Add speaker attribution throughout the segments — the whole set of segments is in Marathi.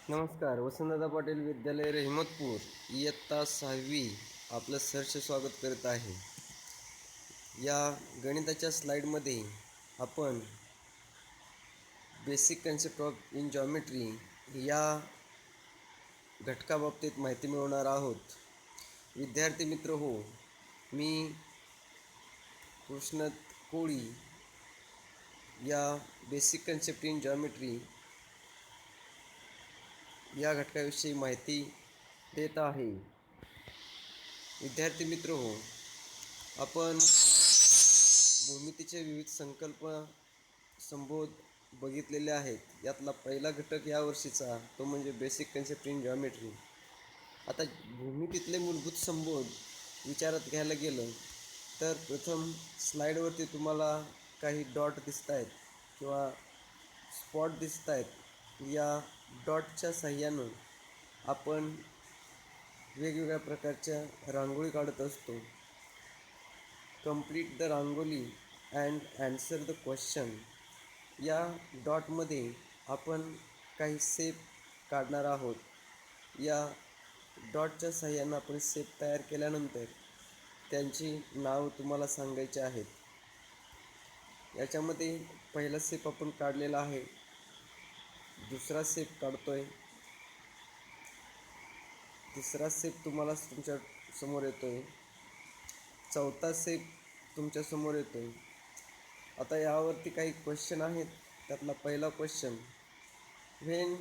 Speaker 1: नमस्कार. वसंतदादा पाटील विद्यालय रहिमतपूर इयत्ता 6वी आपलं सहर्ष स्वागत करत आहे. या गणिताच्या स्लाईडमध्ये आपण basic concept of in geometry या घटकाबाबतीत माहिती मिळवणार आहोत. विद्यार्थी मित्र हो, मी कृष्ण कोळी या बेसिक कन्सेप्ट इन जॉमेट्री या घटकाविषयी माहिती देत आहे. विद्यार्थी मित्र हो, आपण भूमितीचे विविध संकल्प संबोध बघितलेले आहेत. यातला पहिला घटक या वर्षीचा तो म्हणजे बेसिक कन्सेप्ट इन जॉमेट्री. आता भूमितीतले मूलभूत संबोध विचारात घ्यायला गेलं तर प्रथम स्लाईडवरती तुम्हाला काही डॉट दिसत आहेत किंवा स्पॉट दिसत आहेत. या डॉटच्या साह्यानं आपण वेगवेगळ्या प्रकारच्या रांगोळी काढत असतो. Complete the rangoli and answer the question. या डॉटमध्ये आपण काही शेप काढणार आहोत. या डॉटच्या साह्यानं आपण शेप तयार केल्यानंतर त्यांची नाव तुम्हाला सांगायची आहेत. याच्यामध्ये पहिला शेप आपण काढलेला आहे, दुसरा शेप काढतोय, तिसरा शेप तुम्हाला तुमच्या समोर येतोय, चौथा शेप तुमच्या समोर येतोय. आता यावरती काही क्वेश्चन आहेत. त्यातला पहिला question, when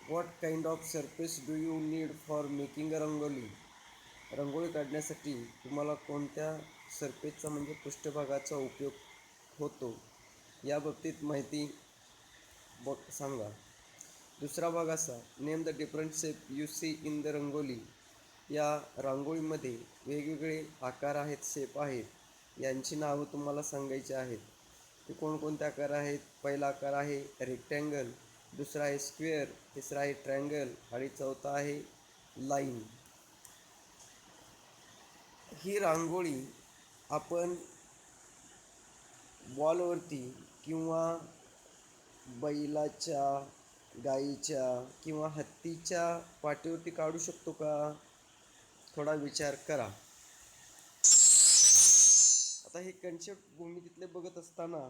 Speaker 1: what kind of surface do you need for making a rangoli. Rangoli काढण्यासाठी तुम्हाला कोणत्या सरफेसचा म्हणजे पृष्ठभागाचा उपयोग होतो याबाबतीत माहिती सांगा. दुसरा भाग असा, name the different shape you see in the rangoli. या रांगोळीमध्ये वेगवेगळे आकार आहेत, शेप आहेत, यांची नावं तुम्हाला सांगायची आहेत. ते कोणकोणते आकार आहेत. पहिला आकार आहे रेक्टँगल, दुसरा आहे स्क्वेअर, तिसरा आहे ट्रायंगल आणि चौथा आहे लाईन. ही रांगोळी आपण वॉलवरती किंवा बैलाच्या, गाईच्या किंवा हत्तीच्या पाठीवरती काढू शकतो का? थोडा विचार करा. आता हे कन्सेप्ट भूमितीतले बघत असताना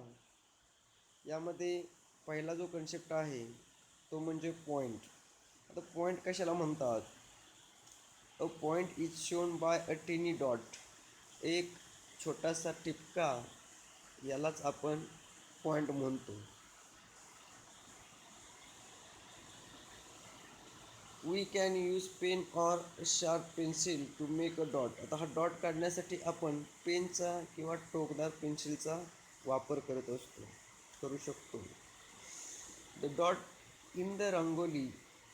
Speaker 1: यामध्ये पहिला जो कन्सेप्ट आहे तो म्हणजे पॉईंट. आता पॉईंट कशाला म्हणतात? A point is shown by a tiny dot. एक छोटासा टिपका यालाच आपण पॉईंट म्हणतो. We can use pen or sharp pencil to make a dot. आता हा डॉट काढण्यासाठी आपण पेनचा किंवा टोकदार पेन्सिलचा वापर करू शकतो. The dot in the rangoli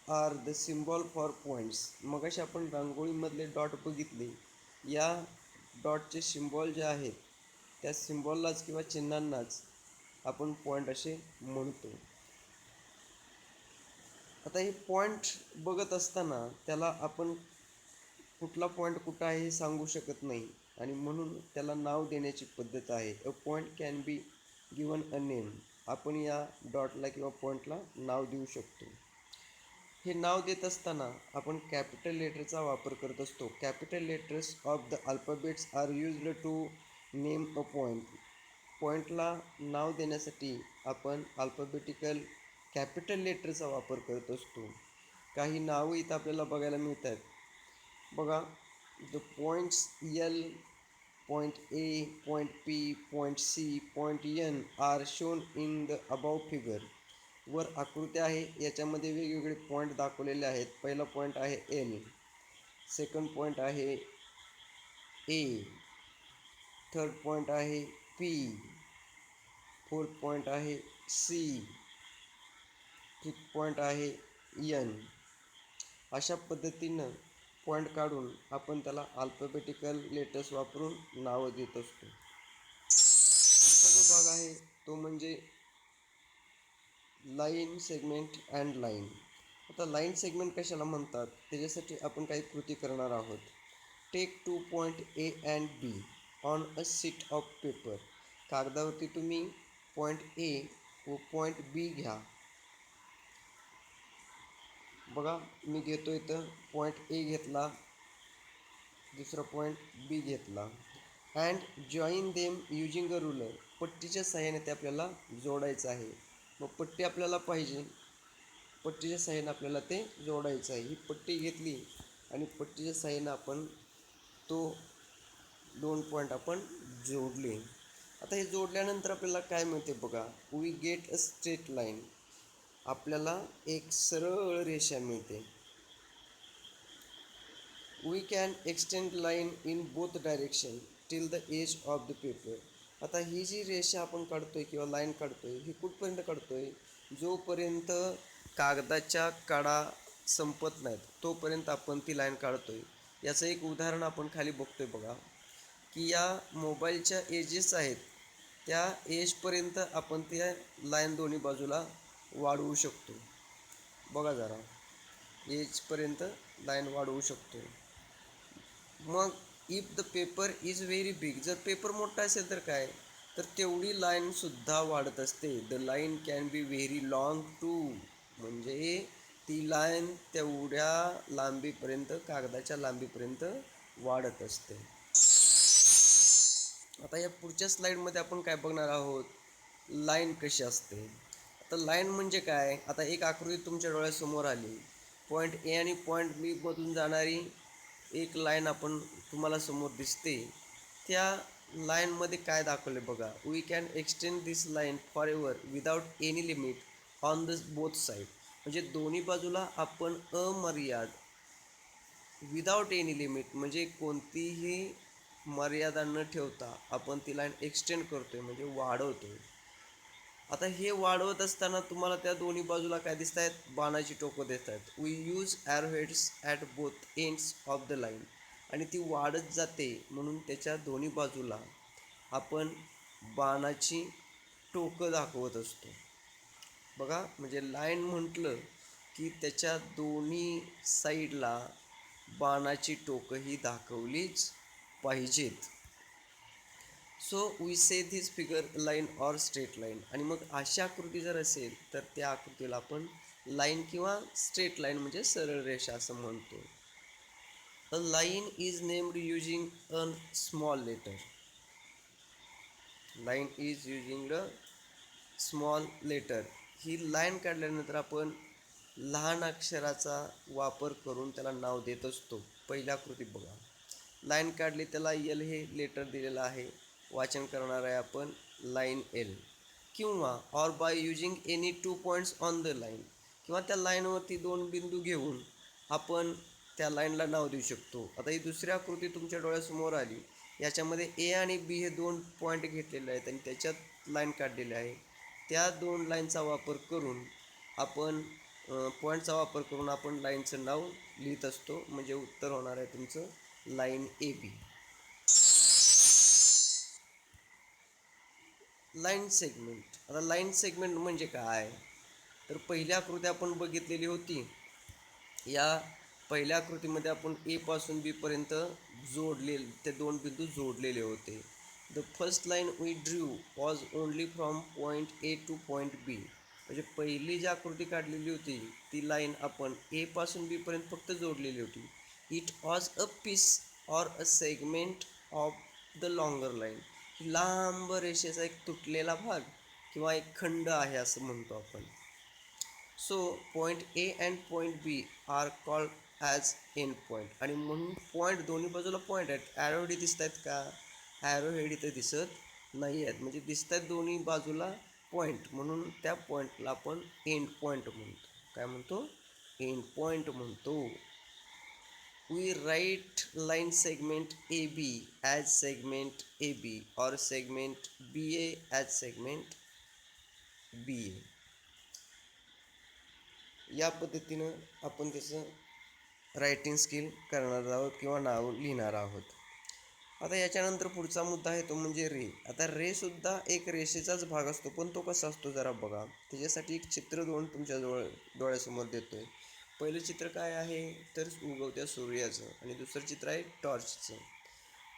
Speaker 1: are the symbol for points. मग असे आपण रांगोळीमधले डॉट बघितले. या डॉटचे सिम्बॉल जे आहेत त्या सिम्बॉललाच किंवा चिन्हांनाच आपण पॉईंट असे म्हणतो. आता हे पॉईंट बघत असताना त्याला आपण कुठला पॉईंट कुठं आहे हे सांगू शकत नाही आणि म्हणून त्याला नाव देण्याची पद्धत आहे. A point can be given a name. आपण या डॉटला किंवा पॉईंटला नाव देऊ शकतो. हे नाव देत असताना आपण कॅपिटल लेटरचा वापर करत असतो. Capital letters of the alphabets are used to name a point. पॉईंटला नाव देण्यासाठी आपण अल्फाबेटिकल कॅपिटल लेटरचा वापर करत असतो. काही नावं इथं आपल्याला बघायला मिळतात. बघा, the points L, point A, point P, point C, point N are shown in the above figure. वर आकृती आहे, याच्यामध्ये वेगवेगळे पॉईंट दाखवलेले आहेत. पहिला पॉईंट आहे एल, सेकंड पॉईंट आहे ए, थर्ड पॉईंट आहे पी, फोर्थ पॉईंट आहे सी, फिफ्थ पॉईंट आहे एन. अशा पद्धतीनं पॉईंट काढून आपण त्याला अल्फाबेटिकल लेटर्स वापरून नावं देत असतो. पुढचा जो भाग आहे तो म्हणजे लाईन, सेगमेंट अँड लाईन. आता लाईन सेगमेंट कशाला म्हणतात त्याच्यासाठी आपण काही कृती करणार आहोत. Take 2 point A and B on a sheet of paper. कागदावरती तुम्ही पॉईंट ए व पॉईंट बी घ्या. बघा मी घेतो इथं पॉईंट ए घेतला, दुसरा पॉईंट बी घेतला and join them using a ruler. पट्टीच्या सहाय्याने ते आपल्याला जोडायचं आहे. मग पट्टी आपल्याला पाहिजे, पट्टीच्या सहाय्याने आपल्याला ते जोडायचं आहे. ही पट्टी घेतली आणि पट्टीच्या सहाय्याने आपण तो दोन पॉईंट आपण जोडले. आता हे जोडल्यानंतर आपल्याला काय मिळते बघा, we get a straight line. आपल्याला एक सरळ रेषा मिळते. We can extend line in both direction till the edge of the paper. आता ही जी रेषा आपण काढतोय किंवा लाईन काढतोय ही कुठपर्यंत काढतोय, जोपर्यंत कागदाच्या कडा संपत नाहीत तोपर्यंत आपण ती लाईन काढतोय. याचं एक उदाहरण आपण खाली बघतोय बघा, की या मोबाईलच्या एजेस आहेत त्या एजपर्यंत आपण त्या लाईन दोन्ही बाजूला वाढवू शकतो. बघा जरा, एजपर्यंत लाईन वाढवू शकतो. मग if the paper is very big, जर पेपर मोठा असेल तर काय, तर तेवढी लाईनसुद्धा वाढत असते. The line can be very long too, म्हणजे ती लाईन तेवढ्या लांबीपर्यंत, कागदाच्या लांबीपर्यंत वाढत असते. आता या पुढच्या स्लाईडमध्ये आपण काय बघणार आहोत, लाईन कशी असते. आता लाईन म्हणजे काय, आता एक आकृती तुमच्या डोळ्यासमोर आली, पॉईंट ए आणि पॉईंट बी मधून जाणारी एक लाईन आपण तुम्हाला समोर दिसते. त्या लाईनमध्ये काय दाखवले बघा, we can extend this line forever without any limit on the both side. म्हणजे दोन्ही बाजूला आपण अमर्याद, विदाउट एनी लिमिट म्हणजे कोणतीही मर्यादा न ठेवता आपण ती लाईन एक्सटेंड करतोय, म्हणजे वाढवतोय. आता हे वाढवत असताना तुम्हाला त्या दोन्ही बाजूला काय दिसत आहेत, बाणाची टोकं दिसत आहेत. We use arrowheads at both ends of the line. आणि ती वाढत जाते म्हणून त्याच्या दोन्ही बाजूला आपण बाणाची टोकं दाखवत असतो. बघा, म्हणजे लाईन म्हटलं की त्याच्या दोन्ही साईडला बाणाची टोकं ही दाखवलीच पाहिजेत. So we say this figure line or straight line. आणि मग अशा आकृती जर असेल तर त्या आकृतीला आपण लाईन किंवा स्ट्रेट लाईन म्हणजे सरळ रेषा असं म्हणतो. A line is named using a small letter. Line is using a small letter. ही लाईन काढल्यानंतर आपण लहान अक्षराचा वापर करून त्याला नाव देत असतो. पहिल्या आकृती बघा, लाईन काढली, त्याला एल हे लेटर दिलेलं आहे, वाचन करणार आहे आपण लाईन एल. किंवा or by using any 2 points on the line, किंवा त्या लाईनवरती दोन बिंदू घेऊन आपण त्या लाईनला नाव देऊ शकतो. आता ही दुसरी आकृती तुमच्या डोळ्यासमोर आली, याच्यामध्ये ए आणि बी हे दोन पॉईंट घेतलेले आहेत आणि त्याच्यात लाईन काढलेली आहे. त्या दोन लाईनचा वापर करून आपण पॉईंटचा वापर करून आपण लाईनचं नाव लिहित असतो. म्हणजे उत्तर होणार आहे तुमचं line A B. Line segment. आता लाईन सेगमेंट म्हणजे काय, तर पहिली आकृती आपण बघितलेली होती. या पहिल्या आकृतीमध्ये आपण ए पासून बी पर्यंत ते दोन बिंदू जोडलेले होते. The first line we drew was only from point A to point B. म्हणजे पहिली जी आकृती काढलेली होती ती लाईन आपण ए पासून बी पर्यंत फक्त जोडलेली होती. It was a piece or a segment of the longer line. लांब रेषेचा एक तुटलेला भाग किंवा एक खंड आहे असं म्हणतो आपण. So point A and point B are called as end point. आणि म्हणून पॉईंट दोन्ही बाजूला पॉईंट आहेत. ॲरो हेड दिसत आहेत का, ॲरो हेड इथं दिसत नाही आहेत, म्हणजे दिसत आहेत दोन्ही बाजूला पॉईंट, म्हणून त्या पॉईंटला आपण एंड पॉईंट म्हणतो. काय म्हणतो, एंड पॉईंट म्हणतो. We write line segment A B as segment A B or segment B A as segment B A. या पद्धतीनं आपण त्याचं रायटिंग स्किल करणार आहोत किंवा नाव लिहिणार आहोत. आता याच्यानंतर पुढचा मुद्दा आहे तो म्हणजे रे. आता रेसुद्धा एक रेषेचाच भाग असतो, पण तो कसा असतो जरा बघा. त्याच्यासाठी एक चित्र तुमच्या डोळ्यासमोर देतो आहे. पहिलं चित्र काय आहे तर उगवत्या सूर्याचं, आणि दुसरं चित्र आहे टॉर्चचं.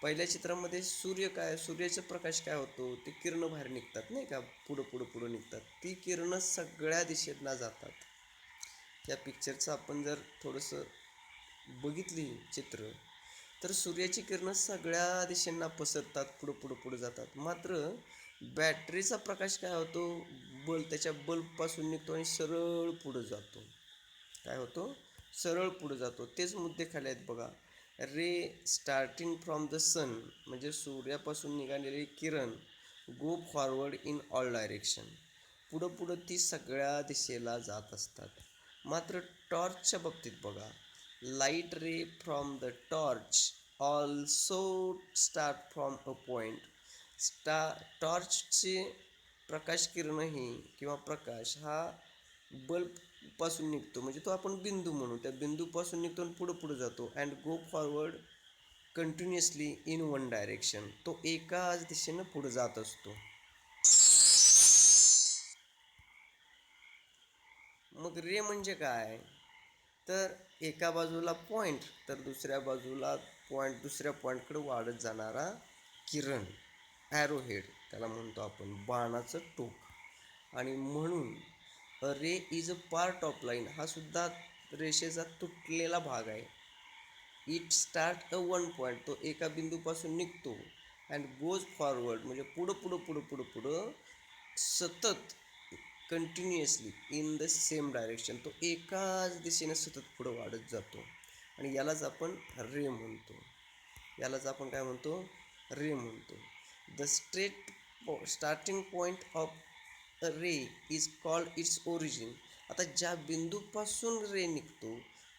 Speaker 1: पहिल्या चित्रामध्ये सूर्य काय, सूर्याचा प्रकाश काय होतो, ते किरण बाहेर निघतात नाही का, पुढं पुढं पुढं निघतात. ती किरणं सगळ्या दिशेला जातात. या पिक्चरचं आपण जर थोडंसं बघितली चित्र, तर सूर्याची किरणं सगळ्या दिशांना पसरतात, पुढं पुढं पुढं जातात. मात्र बॅटरीचा प्रकाश काय होतो, त्याच्या बल्बपासून निघतो आणि सरळ पुढं जातो. काय होतो, सरळ पुढं जातो. तेच मुद्दे खाली आहेत बघा. Ray starting from the sun, म्हणजे सूर्यापासून निघालेले किरण go forward in all direction, पुढं पुढं ती सगळ्या दिशेला जात असतात. मात्र टॉर्चच्या बाबतीत बघा, light ray from the torch also start from a point. टॉर्चचे प्रकाश किरणही किंवा प्रकाश हा बल्बपासून निघतो, म्हणजे तो आपण बिंदू म्हणू, त्या बिंदूपासून निघतो आणि पुढं पुढं जातो and go forward continuously in one direction. तो एकाच दिशेनं पुढं जात असतो. मग रे म्हणजे काय, तर एका बाजूला पॉईंट, तर दुसऱ्या बाजूला पॉईंट, दुसऱ्या पॉईंटकडे वाढत जाणारा किरण, ॲरो हेड त्याला म्हणतो आपण, बाणाचं टोक. आणि म्हणून a ray is a part of line, हा सुद्धा रेषेचा तुटलेला भाग आहे. It start a one point, तो एका बिंदूपासून निघतो अँड गोज फॉरवर्ड, म्हणजे पुढं पुढं पुढं पुढं पुढं सतत continuously in the same direction, तो एकाच दिशेने सतत पुढं वाढत जातो. आणि यालाच आपण रे म्हणतो. यालाच आपण काय म्हणतो, रे म्हणतो. The starting point of a ray is called its origin. आता ज्या बिंदूपासून रे निघतो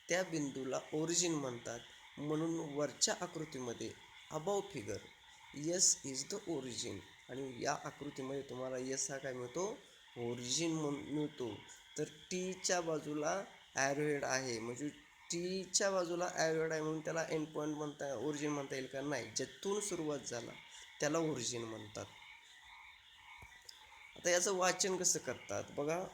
Speaker 1: त्या बिंदूला ओरिजिन म्हणतात. म्हणून वरच्या आकृतीमध्ये above figure yes is the origin, आणि या आकृतीमध्ये तुम्हाला यस हा काय मिळतो, ओरिजिन मिळतो. तर टीच्या बाजूला ॲरोहेड आहे, म्हणजे टीच्या बाजूला ॲरोहेड आहे म्हणून त्याला एंड पॉईंट म्हणता, ओरिजिन म्हणता येईल का, नाही. ज्यातून सुरुवात झाला त्याला ओरिजिन म्हणतात. आता याचं वाचन कसं करतात बघा.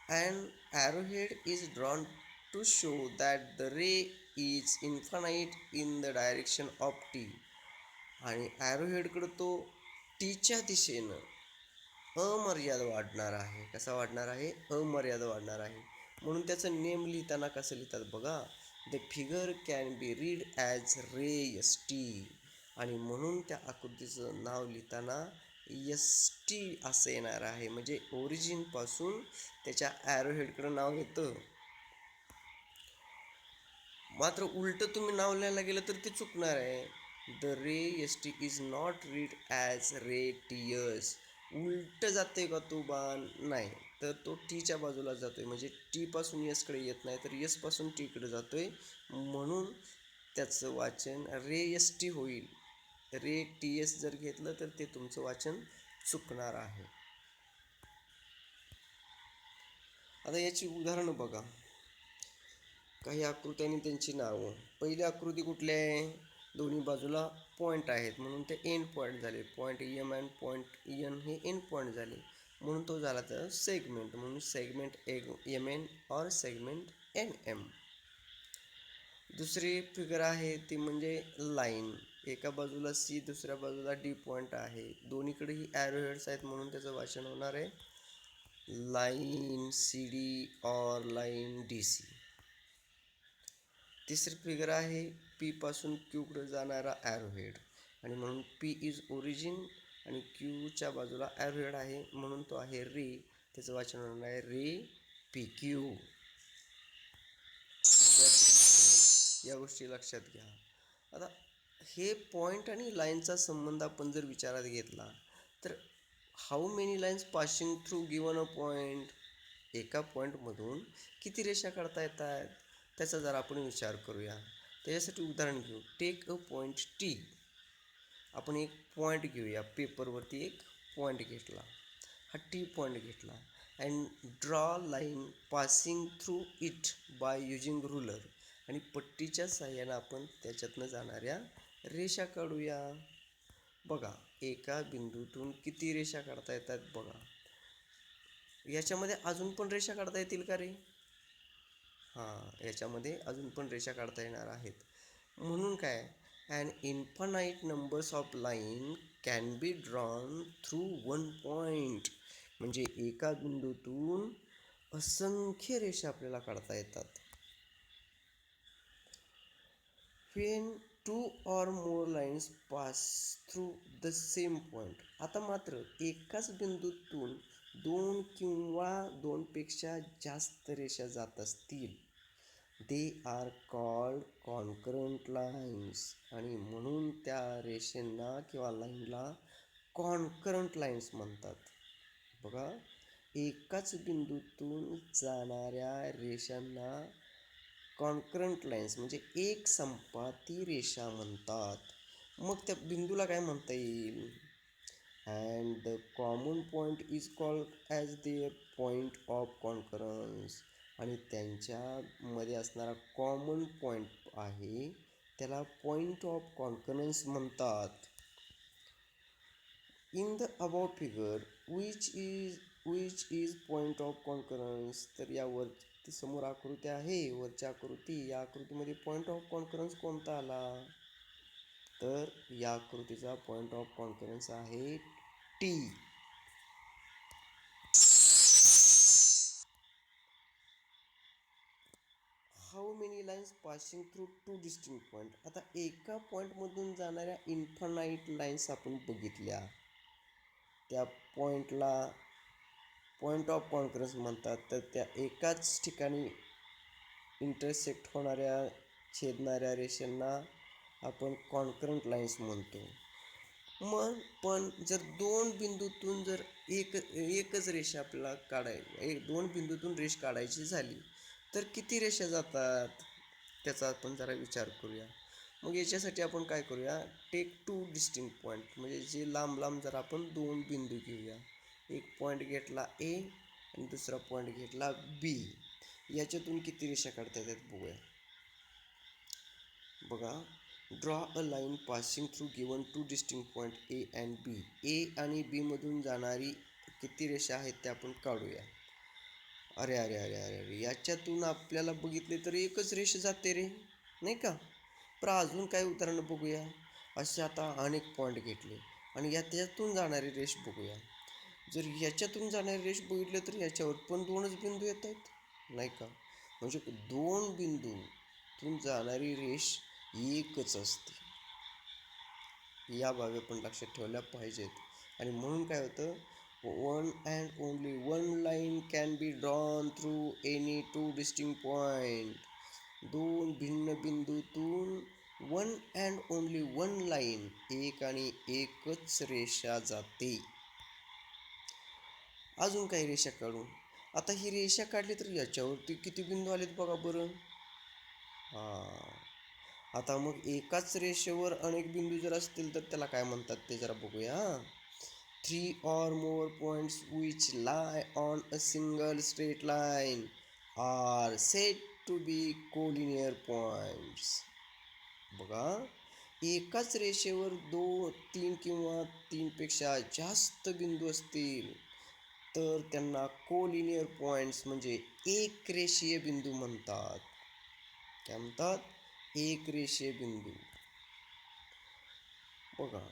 Speaker 1: An arrowhead is drawn to show that the ray is infinite in the direction of t. आणि ॲरोहेडकडं तो टीच्या दिशेनं अमर्याद वाढणार आहे. कसा वाढणार आहे, अमर्याद वाढणार आहे. म्हणून त्याचं नेम लिहिताना कसं लिहितात बघा, the figure can be read as ray S T. आणि म्हणून त्या आकृतीचं नाव लिहिताना एस टी असं येणार आहे, म्हणजे ओरिजिनपासून त्याच्या ॲरोहेडकडं नाव येतं. मात्र उलटं तुम्ही नाव लिहायला गेलं तर ते चुकणार आहे. The ray S T is not read as ray T S. उलटं जाते का तो बाण, नाही, तर तो टीच्या बाजूला जातोय, म्हणजे टीपासून यसकडे येत नाही, तर यसपासून टीकडे जातोय. म्हणून त्याचं वाचन रे एस टी होईल. रे टी एस जर घेतलं तर ते तुमचं वाचन चुकणार आहे. आता याची उदाहरणं बघा, काही आकृती आणि त्यांची नावं. पहिली आकृती कुठली आहे, दोन्ही बाजूला पॉईंट आहेत म्हणून ते एंड पॉईंट झाले. Point M and point N हे एंड पॉईंट झाले, म्हणून तो झाला तर सेगमेंट, म्हणून segment M N or segment N M. दुसरी फिगर आहे ती म्हणजे लाईन. एका बाजूला सी, दुसऱ्या बाजूला डी पॉईंट आहे, दोन्हीकडेही ॲरोहेड्स आहेत, म्हणून त्याचं वाचन होणार आहे लाईन सी डी और लाईन डी सी. तिसरी फिगर आहे पी पासून क्यूकडे जाणारा ॲरोहेड, आणि म्हणून पी इज ओरिजिन, आणि क्यूच्या बाजूला ॲरोहेड आहे म्हणून तो आहे रे, त्याचं वाचन होणार आहे रे पी क्यू. या गोष्टी लक्षात घ्या. आता हे पॉईंट आणि लाईनचा संबंध आपण जर विचारात घेतला तर how many lines passing through given a point, एका पॉईंटमधून किती रेषा काढता येतात त्याचा जर आपण विचार करूया. त्याच्यासाठी उदाहरण घेऊ. Take a point T. आपण एक पॉईंट घेऊया, पेपरवरती एक पॉईंट घेतला, हा टी पॉईंट घेतला, and draw line passing through it by using ruler. आणि पट्टीच्या साह्यानं आपण त्याच्यातनं जाणाऱ्या रेषा काढूया. बघा, एका बिंदूतून किती रेषा काढता येतात बघा. याच्यामध्ये अजून पण रेषा काढता येतील का रे, हां, याच्यामध्ये अजून पण रेषा काढता येणार आहेत. म्हणून काय, and infinite numbers of line can be drawn through one point, म्हणजे एका बिंदूतून असंख्य रेषा आपल्याला काढता येतात. when two or more lines pass through the same point. आता मात्र एकाच बिंदूतून दोन किंवा दोनपेक्षा जास्त रेषा जात असतील, they are called concurrent lines, आणि म्हणून त्या रेषेंना किंवा लाईनला कॉन्करंट लाईन्स म्हणतात. बघा, एकाच बिंदूतून जाणाऱ्या रेषांना कॉन्करंट लाईन्स म्हणजे एक संपाती रेषा म्हणतात. मग त्या बिंदूला काय म्हणता येईल? And the common point is called as there point of concurrence, आणि त्यांच्यामध्ये असणारा कॉमन पॉईंट आहे त्याला पॉईंट ऑफ कॉन्करन्स म्हणतात. In the above figure which is point of concurrence, तर यावर समोर आकृती आहे, वरच्या आकृती, या आकृतीमध्ये पॉईंट ऑफ कॉन्करन्स कोणता आला? तर या आकृतीचा पॉईंट ऑफ कॉन्करन्स आहे T. How many lines passing through to distinct point. आता एका पॉईंटमधून जाणाऱ्या इन्फानाईट लाईन्स आपण बघितल्या, त्या पॉईंटला पॉईंट ऑफ कॉन्करन्स म्हणतात. तर त्या एकाच ठिकाणी इंटरसेक्ट होणाऱ्या, छेदणाऱ्या रेषांना आपण कॉन्करंट लाईन्स म्हणतो. मग पण जर दोन बिंदूतून जर एकच रेषा आपल्याला दोन बिंदूतून रेष काढायची झाली तर किती रेषा जातात, त्याचा आपण जरा विचार करूया. मग याच्यासाठी आपण काय करूया, टेक टू डिस्टिंक्ट पॉईंट, म्हणजे जे लांब लांब जर आपण दोन बिंदू घेऊया. एक पॉईंट घेतला ए आणि दुसरा पॉईंट घेतला बी. याच्यातून किती रेषा काढता येतात बघूया. बघा, draw a line passing through given two distinct point A and B. A आणि बी मधून जाणारी किती रेषा आहेत ते आपण काढूया. अरे अरे अरे अरे अरे, याच्यातून आपल्याला बघितले तर एकच रेषा जाते रे, नाही का? पण अजून काय उदाहरणं बघूया. असे आता अनेक पॉईंट घेतले आणि याच्यातून जाणारी रेष बघूया. जर याच्यातून जाणारी रेष बघितलं तर याच्यावर पण दोनच बिंदू येत आहेत, नाही का? म्हणजे दोन बिंदूतून जाणारी रेष एकच असते. या बाबी पण लक्षात ठेवल्या पाहिजेत. आणि म्हणून काय होतं, one and only one line can be drawn through any two distinct point. दोन भिन्न बिंदूतून one and only one line, एक आणि एकच रेषा जाते. अजून काही रेषा काढू. आता ही रेषा काढली तर याच्यावरती किती बिंदू आलेत बघा बरं. आता मग एकाच रेषेवर अनेक बिंदू जर असतील तर त्याला काय म्हणतात ते जरा बघूया. 3 or more points which lie on a single straight line are said to be collinear points. बघा, एकाच रेषेवर तीन किंवा तीनपेक्षा जास्त बिंदू असतील तर त्यांना कोलिनियर पॉइंट्स म्हणजे एक रेषीय बिंदू म्हणतात. काय म्हणतात? एक रेषीय बिंदू. बघा,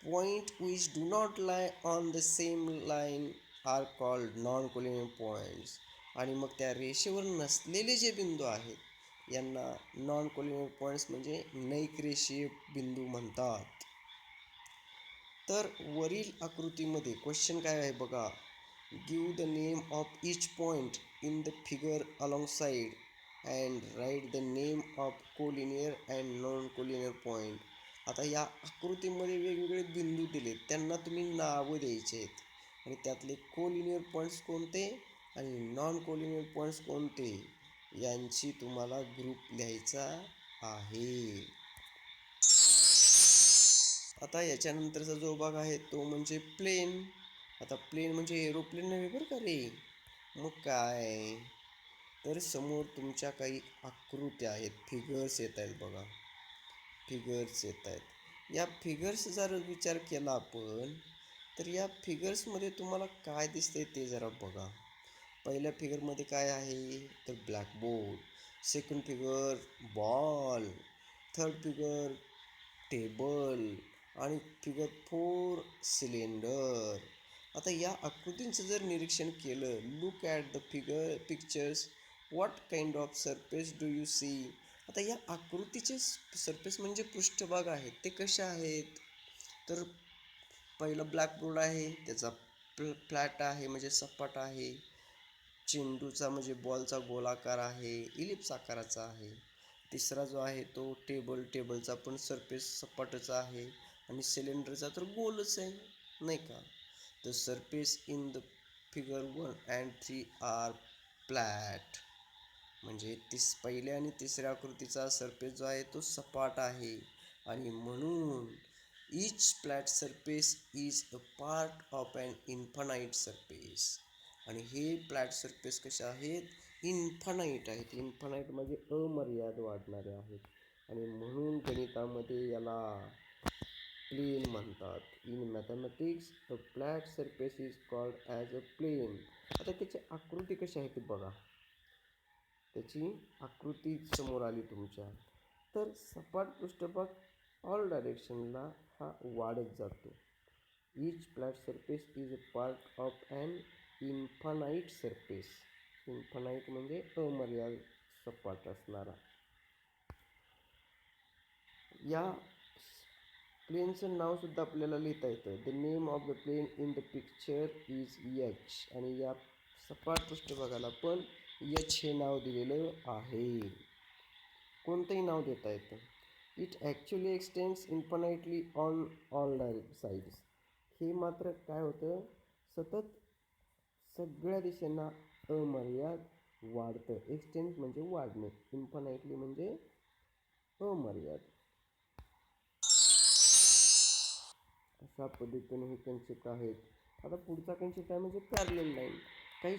Speaker 1: point which do not lie on the same line are called non collinear points. आणि मग त्या रेषेवर नसलेले जे बिंदू आहेत यांना नॉन कोलिनियर पॉइंट्स म्हणजे नैक रेषीय बिंदू म्हणतात. तर वरील आकृतीमध्ये क्वेश्चन काय आहे बघा, give the name of each point in the figure alongside and write the name of collinear and non collinear point. आता या आकृतीमध्ये वेगवेगळे बिंदू दिलेत, त्यांना तुम्ही नावं द्यायचे आहेत आणि त्यातले कोलिनियर पॉईंट्स कोणते आणि नॉन कोलिनियर पॉईंट्स कोणते यांची तुम्हाला ग्रुप लिहायचा आहे. आता याच्यानंतरचा जो भाग आहे तो म्हणजे प्लेन. आता प्लेन म्हणजे एरोप्लेन नव्हे बरं का रे. मग काय, तर समोर तुमच्या काही आकृत्या आहेत, फिगर्स येत आहेत बघा, फिगर्स येत आहेत. या फिगर्स जर विचार केला आपण तर या फिगर्समध्ये तुम्हाला काय दिसतंय ते जरा बघा. पहिल्या फिगरमध्ये काय आहे तर blackboard, second figure ball, third figure table आणि फिगर 4 सिलेंडर. आता या आकृतींचं जर निरीक्षण केलं, look at the pictures, what kind of surface do you see. आता या आकृतीचे सरफेस म्हणजे पृष्ठभाग आहेत, ते कसे आहेत? तर पहिलं ब्लॅकबोर्ड आहे, त्याचा फ्लॅट आहे म्हणजे सपाट आहे. चेंडूचा म्हणजे बॉलचा गोलाकार आहे, इलिप्स आकाराचा आहे. तिसरा जो आहे तो टेबलचा पण सरफेस सपाटच आहे आणि सिलेंडरचा तर गोलच आहे, नाही का? The surface in the figure 1 and 3 are flat. म्हणजे पहिल्या आणि तिसऱ्या आकृतीचा सरफेस जो आहे तो सपाट आहे आणि म्हणून each flat surface is a part of an infinite surface. आणि हे फ्लॅट सरफेस कसे आहेत? इन्फानाईट आहेत. इन्फानाईट म्हणजे अमर्याद वाढणारे आहेत आणि म्हणून गणितामध्ये याला प्लेन म्हणतात. In mathematics the flat surface is called as a plane. आता त्याची आकृती कशी आहे ते बघा. त्याची आकृती समोर आली तुमच्या, तर सपाट पृष्ठभाग ऑल डायरेक्शनला हा वाढत जातो. Each flat surface is a part of an infinite surface. Infinite म्हणजे अमर्याद सपाट असणारा. या प्लेनचं नाव सुद्धा आपल्याला लिहिता येतं. The name of the plane in the picture is H. आणि या सपाट पृष्ठभागाला पण एच हे नाव दिलेलं आहे. कोणतंही नाव देता येतं. It actually x tends infinitely on all sides. हे मात्र काय होतं, सतत सगळ्या दिशेंना अमर्याद वाढतं. एक्सटेंड म्हणजे वाढणे, इन्फानाइटली म्हणजे अमर्याद. अशा पद्धतीने हे कन्सेप्ट आहेत. आता पुढचा कन्सेप्ट आहे म्हणजे पॅरलल लाईन. काही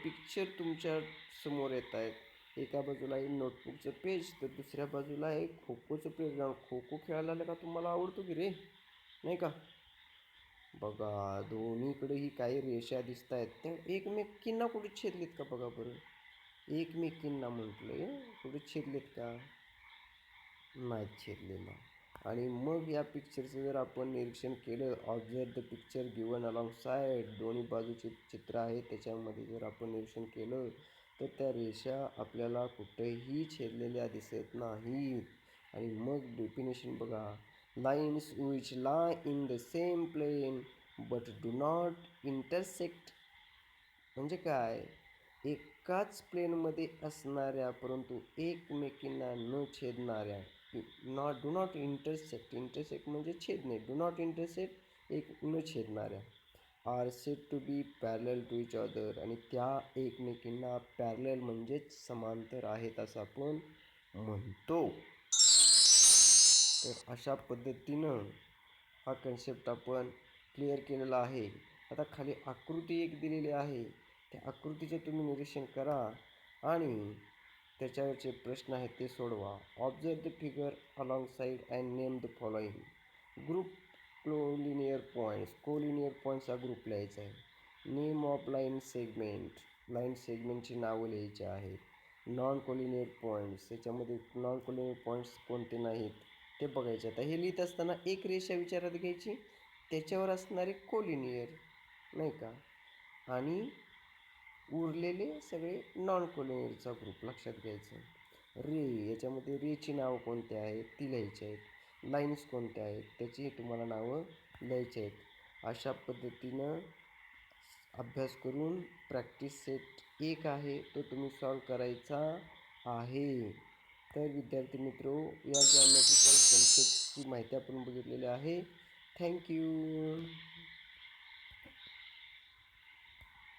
Speaker 1: पिक्चर तुमच्या समोर येत आहेत. एका बाजूला आहे नोटबुकचं पेज, तर दुसऱ्या बाजूला आहे खो खोचं पेज. खो खो खेळायला का तुम्हाला आवडतो की रे, नाही का? बघा दोन्हीकडेही काही रेषा दिसत आहेत, त्या एकमेकींना कुठे छेदलेत का बघा बरं. एकमेकींना म्हटलंय, कुठे छेदलेत का? नाही छेदलेलं. आणि मग या पिक्चरचं जर आपण निरीक्षण केलं, observe the picture given along side, दोन्ही बाजूचे चित्र आहे त्याच्यामध्ये जर आपण निरीक्षण केलं तर त्या रेषा आपल्याला कुठेही छेदलेल्या दिसत नाहीत. आणि मग डेफिनेशन बघा, lines which lie in the same plane but do not intersect. म्हणजे काय? एकाच प्लेनमध्ये असणाऱ्या परंतु एकमेकींना न छेदणाऱ्या, डू नॉट इंटरसेक्ट. इंटरसेक्ट म्हणजे छेदणे. डू नॉट इंटरसेक्ट, एक न छेदणाऱ्या. Are said to be parallel to each other. आणि त्या एकमेकींना पॅरलल म्हणजेच समांतर आहेत असं आपण म्हणतो. तर अशा पद्धतीनं हा कन्सेप्ट आपण क्लिअर केलेला आहे. आता खाली आकृती एक दिलेली आहे, त्या आकृतीचं तुम्ही निरीक्षण करा आणि त्याच्यावरचे प्रश्न आहेत ते सोडवा. Observe the figure along side and name the following. Group collinear पॉईंट्सचा ग्रुप लिहायचा आहे. Name of line segment, line सेगमेंटची नावं लिहायची आहेत. नॉन कोलिनियर पॉईंट्स, याच्यामध्ये नॉन कोलिनियर पॉईंट्स कोणते नाहीत ते बघायचे. आता हे लिहित असताना एक रेषा विचारात घ्यायची, त्याच्यावर असणारे कोलिनियर, नाही का, आणि उरलेले सगळे नॉन कोलिनियरचा ग्रुप लक्षात घ्यायचं. याच्यामध्ये रेची नावं कोणते आहेत ती लिहायची आहेत. लाईन्स कोणत्या आहेत त्याची तुम्हाला नावं लिहायची आहेत. अशा पद्धतीनं अभ्यास करून प्रॅक्टिस सेट 1 आहे तो तुम्ही सॉल्व करायचा आहे. तर विद्यार्थी मित्रो, या जॉमेट्रिकल कन्सेप्टची माहिती आपण बघितलेली आहे. थँक्यू.